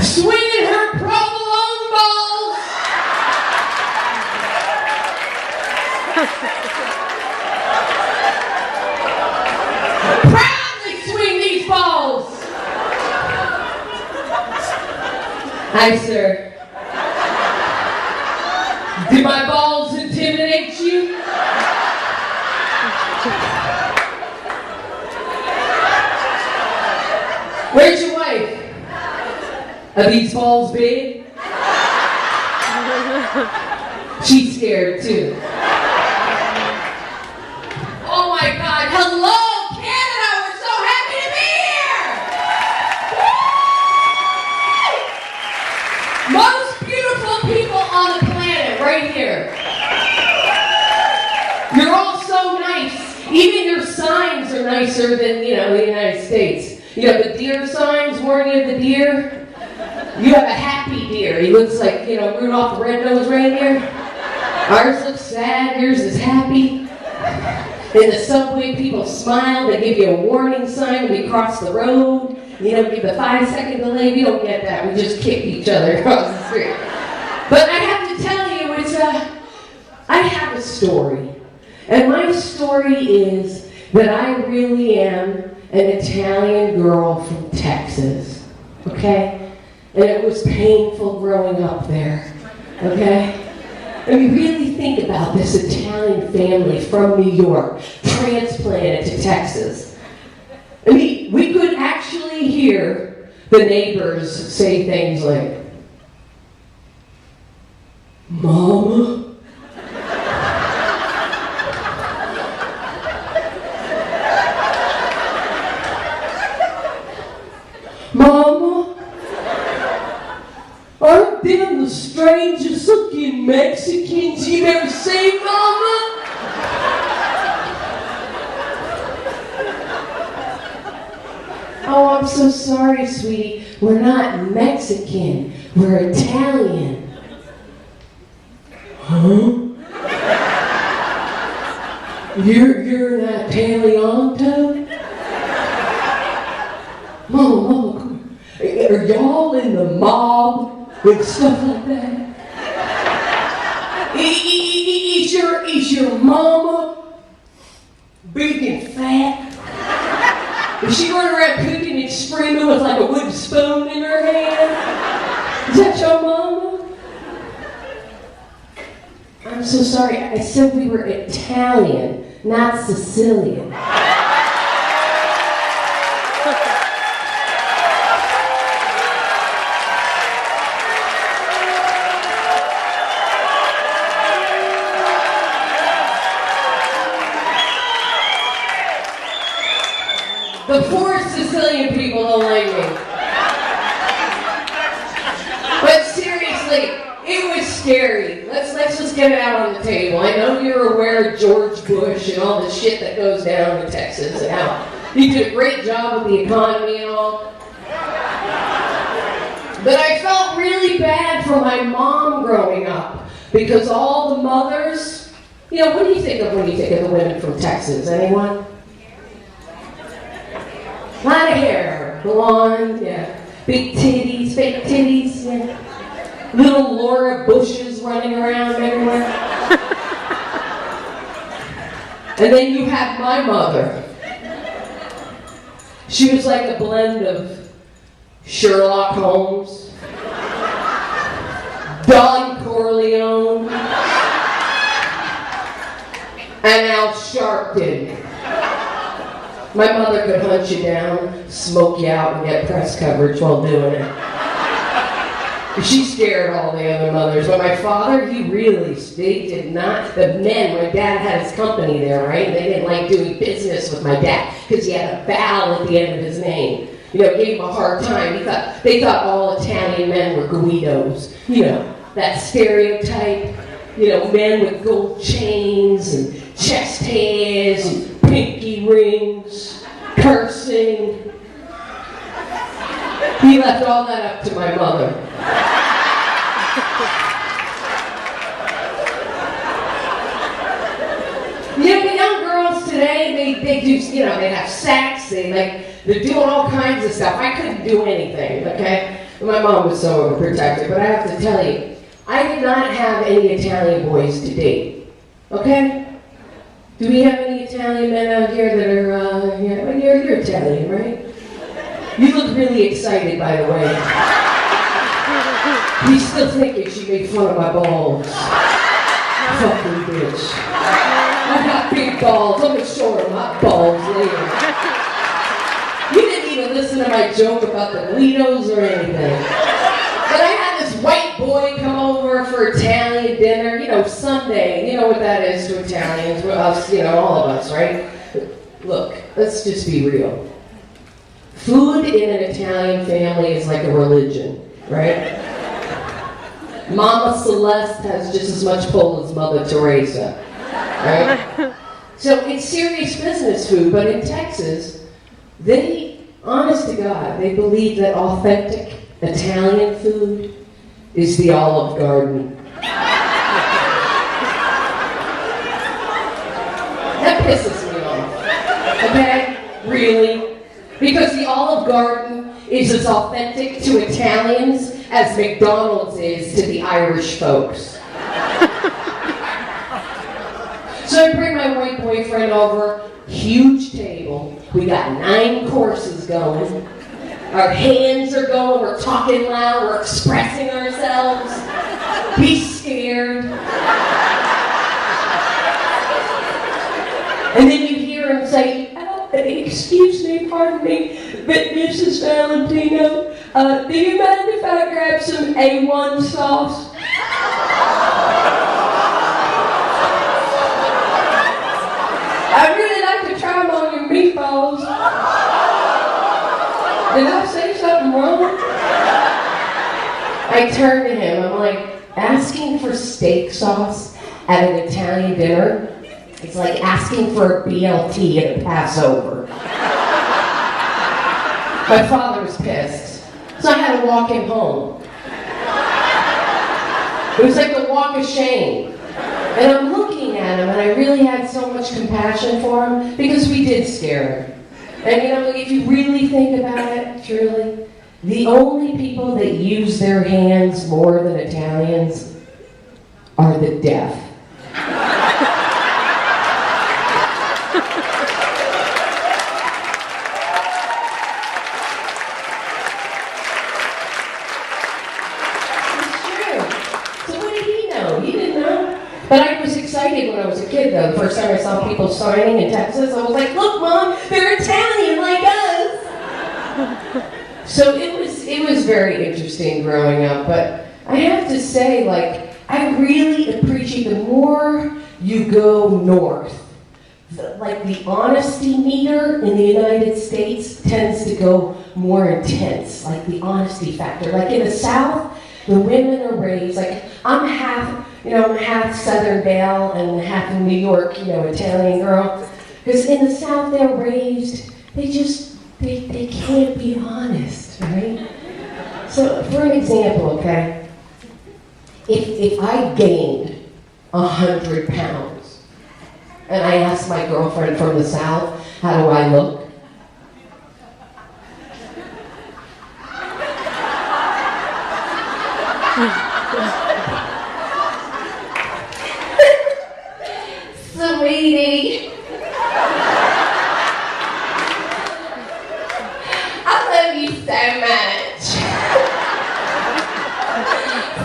swinging her provolone balls. Proudly swing these balls. Hi, sir. Do my balls intimidate you? Where's your wife? Are these balls big? She's scared too. Oh my God, hello Canada, we're so happy to be here! Woo! Most beautiful people on the planet, right here. You're all so nice. Even your signs are nicer than, the United States. You have the deer signs warning of the deer. You have a happy deer. He looks like, Rudolph the Red-Nosed Reindeer. Ours looks sad, yours is happy. In the subway, people smile. They give you a warning sign when you cross the road. Give the 5-second delay. We don't get that. We just kick each other across the street. But I have to tell you, I have a story. And my story is that I really am an Italian girl from Texas, okay? And it was painful growing up there, okay? And you really think about this Italian family from New York, transplanted to Texas. I mean, we could actually hear the neighbors say things like, Mama? Mama, aren't them the strangest looking Mexicans you've ever seen, Mama? Oh, I'm so sorry, sweetie. We're not Mexican. We're Italian. Huh? You're an Italiano? Mama, are y'all in the mob and stuff like that? Is your mama big and fat? Is she running around cooking and screaming with like a wooden spoon in her hand? Is that your mama? I'm so sorry, I said we were Italian, not Sicilian. The poor Sicilian people don't like me. But seriously, it was scary. Let's just get it out on the table. I know you're aware of George Bush and all the shit that goes down in Texas and how he did a great job with the economy and all. But I felt really bad for my mom growing up because all the mothers, what do you think of when you think of the women from Texas? Anyone? A lot of hair, blonde, yeah. Big titties, fake titties, yeah. Little Laura Bushes running around everywhere. And then you have my mother. She was like a blend of Sherlock Holmes, Don Corleone, and Al Sharpton. My mother could hunt you down, smoke you out, and get press coverage while doing it. She scared all the other mothers. But my father, they did not, the men, my dad had his company there, right? They didn't like doing business with my dad because he had a vowel at the end of his name. Gave him a hard time. They thought all Italian men were Guidos. That stereotype, men with gold chains and chest hairs and pinky rings, cursing. He left all that up to my mother. The young girls today, they do, they have sex, they're doing all kinds of stuff. I couldn't do anything, okay? My mom was so overprotective, but I have to tell you, I did not have any Italian boys to date. Okay? Do we have any Italian men out here that are, yeah, well, you're Italian, right? You look really excited, by the way. He's still thinking she made fun of my balls. Fucking bitch. I got big balls. I'm gonna show her my balls later. You didn't even listen to my joke about the Guidos or anything. But I had this white boy come over for Italian dinner, you know, Sunday. You know what that is to Italians, us, you know, all of us, right? Look, let's just be real. Food in an Italian family is like a religion, right? Mama Celeste has just as much pull as Mother Teresa, right? So it's serious business food, but in Texas, they, honest to God, they believe that authentic Italian food is the Olive Garden. That pisses me off, okay? Really? Because the Olive Garden is as authentic to Italians as McDonald's is to the Irish folks. So I bring my white boyfriend over, huge table. We got 9 courses going. Our hands are going, we're talking loud, we're expressing ourselves. He's scared. And then you hear him say, excuse me, pardon me, but Mrs. Valentino, do you mind if I grab some A1 sauce? I'd really like to try them on your meatballs. Did I say something wrong? I turn to him, I'm like, asking for steak sauce at an Italian dinner, it's like asking for a BLT at a Passover. My father was pissed, so I had to walk him home. It was like the walk of shame. And I'm looking at him, and I really had so much compassion for him, because we did scare him. And you know, if you really think about it, truly, the only people that use their hands more than Italians are the deaf. But I was excited when I was a kid, though. The first time I saw people signing in Texas, I was like, look, Mom, they're Italian like us. So it was very interesting growing up. But I have to say, like, I really appreciate the more you go north, the honesty meter in the United States tends to go more intense, like the honesty factor. Like in the South, the women are raised, like I'm half Southern Belle and half a New York, Italian girl. Because in the South they're raised, they can't be honest, right? So for an example, okay, if I gained 100 pounds and I asked my girlfriend from the South, how do I look? Sweetie, I love you so much.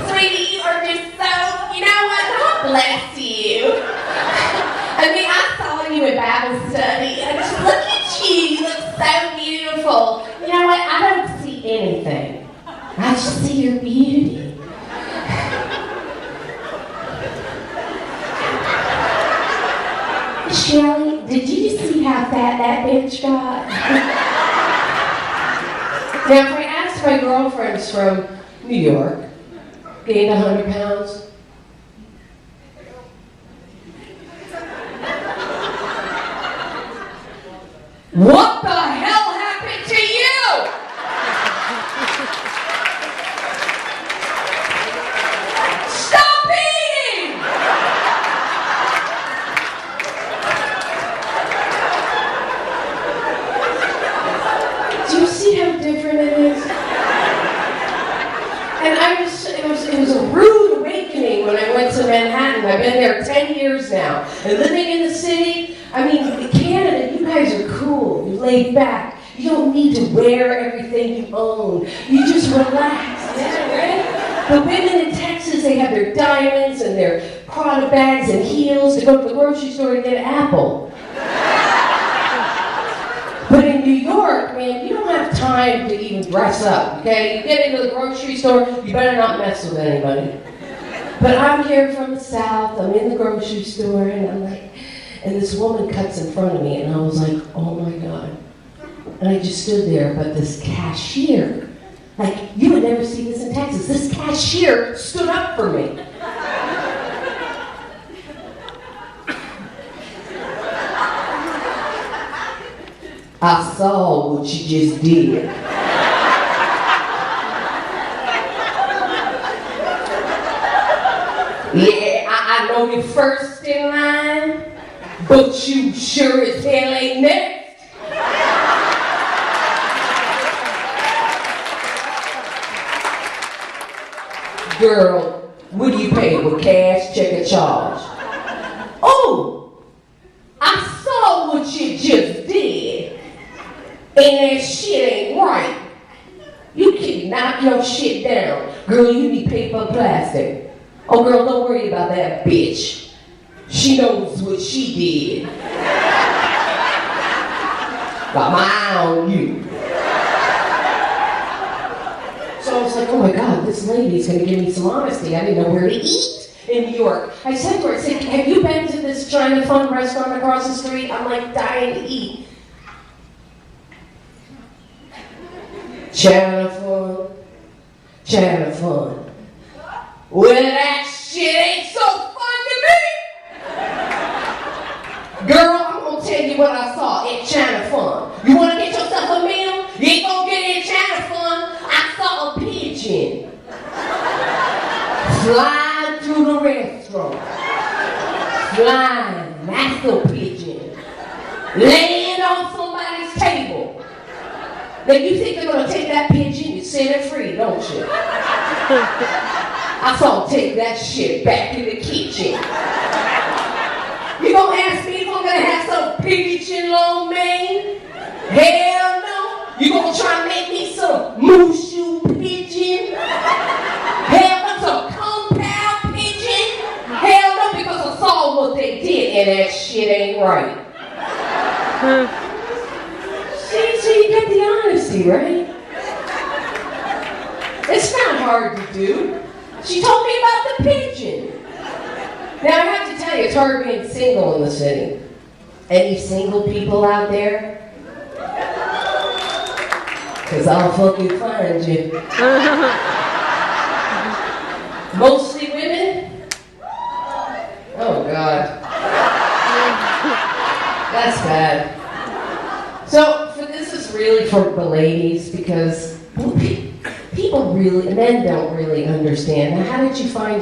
Sweetie, you are just so, you know what, God bless you. I mean, I saw you in Bible study. I just look at you, you look so beautiful. You know what, I don't see anything. I just see your beauty. Shelly, did you see how fat that bitch got? Now, if I asked my girlfriends from New York, gained 100 pounds, what the hell happened to you? Stop eating! Do you see how different it is? Manhattan. I've been there 10 years now. And living in the city, I mean, in Canada, you guys are cool. You're laid back. You don't need to wear everything you own. You just relax. Right? The women in Texas, they have their diamonds and their Prada bags and heels to go to the grocery store to get an apple. But in New York, man, you don't have time to even dress up, okay? You get into the grocery store, you better not mess with anybody. But I'm here from the South, I'm in the grocery store, and I'm like, and this woman cuts in front of me, and I was like, oh my God. And I just stood there, but this cashier, like, you would never see this in Texas. This cashier stood up for me. I saw what you just did. Yeah, I know you're first in line, but you sure as hell ain't next. Girl, what do you pay? With cash, check, or charge? Oh, I saw what you just did. And that shit ain't right. You can knock your shit down. Girl, you need paper plastic. Oh, girl, don't worry about that bitch. She knows what she did. Got my eye on you. So I was like, oh my God, this lady's gonna give me some honesty. I didn't know where to eat in New York. I said to her, I said, have you been to this China Fun restaurant across the street? I'm like dying to eat. China Fun. Well, that shit ain't so fun to me. Girl, I'm gonna tell you what I saw at China Fun. You wanna get yourself a meal? You ain't gonna get it at China Fun. I saw a pigeon flying through the restaurant. Flying, that's a pigeon. Laying on somebody's table. Now you think they're gonna take that pigeon and set it free, don't you? I saw them take that shit back in the kitchen. You gonna ask me if I'm gonna have some pigeon lo mein? Hell no. You gonna try to make me some mooshu pigeon? Hell no, some compound pigeon? Hell no, because I saw what they did and that shit ain't right. See, so you get the honesty, right? It's not hard to do. She told me about the pigeon. Now I have to tell you, it's hard being single in the city. Any single people out there? Because I'll fucking find you. Mostly women? Oh God. That's bad. So, this is really for the ladies because people really, men don't really understand. Now, how did you find